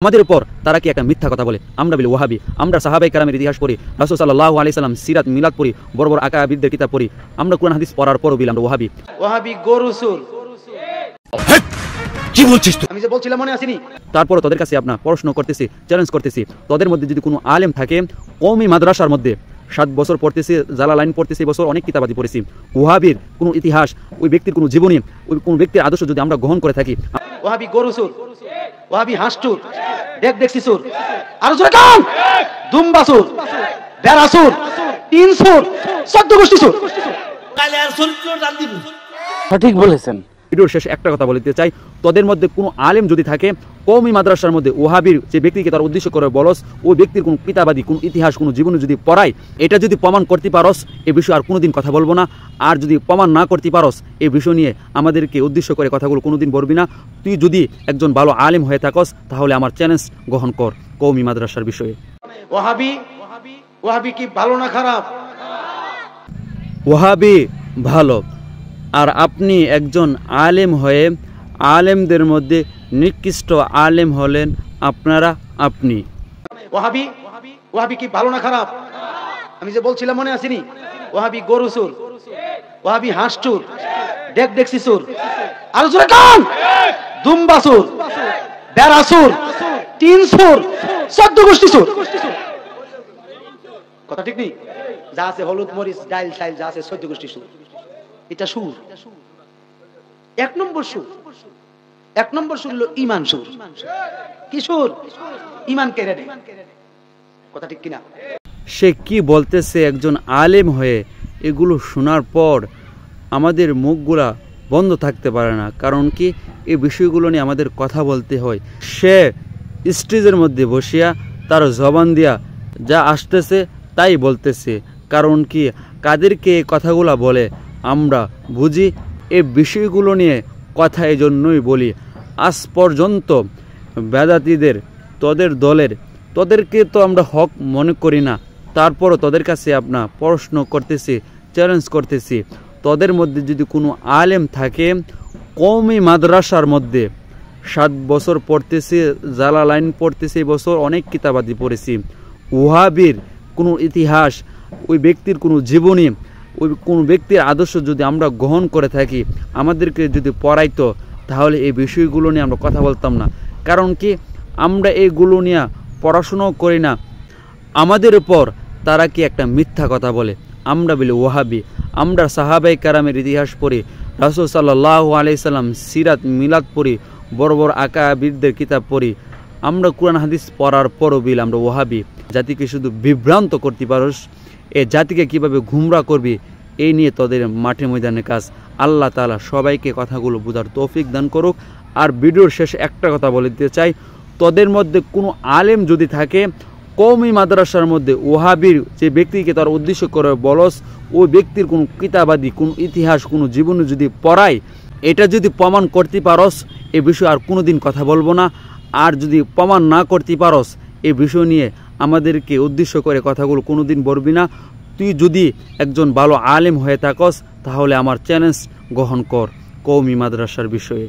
আমাদের উপর তারা কি একটা মিথ্যা কথা বলে। আমরা বলি ওয়াহাবি। আমরা সাহাবায়ে কেরামের ইতিহাস পড়ি, রাসূল সাল্লাল্লাহু আলাইহি সাল্লাম সিরাত মিলাদ পড়ি, বড় বড় আকাবিরদের কিতাব পড়ি। আমরা কোরআন হাদিস পড়ার পরও বলি আমরা ওয়াহাবি। ওয়াহাবি গরু চোর। কি বলছিস তুই? আমি যে বলছিলাম মনে আসেনি? তারপরও তোদের কাছে আপনার প্রশ্ন করতেছি, চ্যালেঞ্জ করতেছি, তোদের মধ্যে যদি কোনো আলেম থাকে, কওমি মাদ্রাসার মধ্যে 7 বছর পড়তেছি, জালালাইন পড়তেছি, বছর অনেক কিতাবাদি পড়েছি, ওয়াহাবির কোনো ইতিহাস, ওই ব্যক্তির কোনো জীবনী, ওই কোন ব্যক্তির আদর্শ যদি আমরা গ্রহণ করে থাকি, ওয়াহাবি গরু চোর, ওয়াহাবি হাঁস চোর, দেখছি চোর, আরো জোরে কান, দুম্বা চোর, বেড়া চোর, তিন চোর, 14 গোষ্ঠী চোর। সঠিক বলেছেন। ভিডিওর শেষে একটা কথা বলতে চাই, তোদের মধ্যে কোনো আলেম যদি থাকে, কওমি মাদ্রাসার মধ্যে ওয়াহাবির যে ব্যক্তিকে তার উদ্দেশ্য করে বলস, ওই ব্যক্তির কোনো কিতাবাদি, কোনো ইতিহাস, কোনো জীবনী যদি পড়ায়, এটা যদি প্রমাণ করতে পারস, এ বিষয়ে আর কোনোদিন কথা বলবো না। আর যদি প্রমাণ না করতে পারস, এই বিষয় নিয়ে আমাদেরকে উদ্দেশ্য করে কথাগুলো কোনোদিন বলবি না। তুই যদি একজন ভালো আলেম হয়ে থাকস, তাহলে আমার চ্যালেঞ্জ গ্রহণ কর কওমি মাদ্রাসার বিষয়ে। ওয়াহাবি কি ভালো না খারাপ? ওয়াহাবি ভালো। আর আপনি একজন আলেম হয়ে, আলেমদের মধ্যে নিকৃষ্ট আলেম হলেন আপনি। ওয়াহাবি কি ভালো না খারাপ? আমি যে বলছিলাম মনে আসেনি? ওয়াহাবি গরু চোর, ওয়াহাবি হাঁস চোর, দেখছি চোর, আরো জোরে কান, দুম্বা চোর, বেড়া চোর, তিন চোর, 14 গোষ্ঠী চোর। কথা ঠিক নেই? যা আছে হলুদ মরিচ ডাইল টাইল যা আছে 14 গোষ্ঠী সুর। এটা সুর। 1 নম্বর সুর। 1 নম্বর সুর হলো ঈমান সুর। কি সুর? ঈমান কেড়ে নেয়। কথা ঠিক কিনা? সে কি বলতেছে একজন আলেম হয়ে, এগুলো শোনার পর আমাদের মুখগুলা বন্ধ থাকতে পারে না। কারণ কি, এই বিষয়গুলো নিয়ে আমাদের কথা বলতে হয়। সে স্টেজের মধ্যে বসিয়া তার জবান দিয়া যা আসতেছে তাই বলতেছে। কারণ কি, কাদেরকে এই কথাগুলা বলে আমরা বুঝি। এই বিষয়গুলো নিয়ে কথা এই জন্যই বলি, আজ পর্যন্ত বেদাতীদের, তোদের দলের, তোদেরকে তো আমরা হক মনে করি না। তারপরও তোদের কাছে আপনার প্রশ্ন করতেছি, চ্যালেঞ্জ করতেছি, তোদের মধ্যে যদি কোনো আলেম থাকে, কওমি মাদ্রাসার মধ্যে 7 বছর পড়তেছি, জালালাইন পড়তেছি, বছর অনেক কিতাবাদি পড়েছি, ওয়াহাবির কোনো ইতিহাস, ওই ব্যক্তির কোনো জীবনী, ওই কোন ব্যক্তির আদর্শ যদি আমরা গ্রহণ করে থাকি, আমাদেরকে যদি পড়াইতো, তাহলে এই বিষয়গুলো নিয়ে আমরা কথা বলতাম না। কারণ কি, আমরা এইগুলো নিয়ে পড়াশুনো করি না। আমাদের উপর তারা কি একটা মিথ্যা কথা বলে। আমরা বলি ওয়াহাবি। আমরা সাহাবায়ে কেরামের ইতিহাস পড়ি, রাসূল সাল্লাল্লাহু আলাইহি সাল্লাম সিরাত মিলাদ পড়ি, বড় বড় আকাবিরদের কিতাব পড়ি। আমরা কোরআন হাদিস পড়ার পরও বলি আমরা ওয়াহাবি। জাতিকে শুধু বিভ্রান্ত করতে পারস, এ জাতিকে কিভাবে গুমরা করবি, এই নিয়ে তোদের মাঠে ময়দানে কাজ। আল্লাহ তাআলা সবাইকে কথাগুলো বোঝার তৌফিক দান করুক। আর ভিডিওর শেষে একটা কথা বলে দিতে চাই, তোদের মধ্যে কোনো আলেম যদি থাকে, কওমি মাদ্রাসার মধ্যে ওয়াহাবির যে ব্যক্তিকে তার উদ্দেশ্য করে বলস, ওই ব্যক্তির কোনো কিতাবাদি, কোনো ইতিহাস, কোনো জীবনী যদি পড়ায়, এটা যদি প্রমাণ করতে পারস, এ বিষয়ে আর কোনোদিন কথা বলবো না। আর যদি প্রমাণ না করতে পারস, এই বিষয় নিয়ে আমাদেরকে উদ্দেশ্য করে কথাগুলো কোনোদিন বলবি না। তুই যদি একজন ভালো আলেম হয়ে থাকস, তাহলে আমার চ্যালেঞ্জ গ্রহণ কর কওমি মাদ্রাসার বিষয়ে।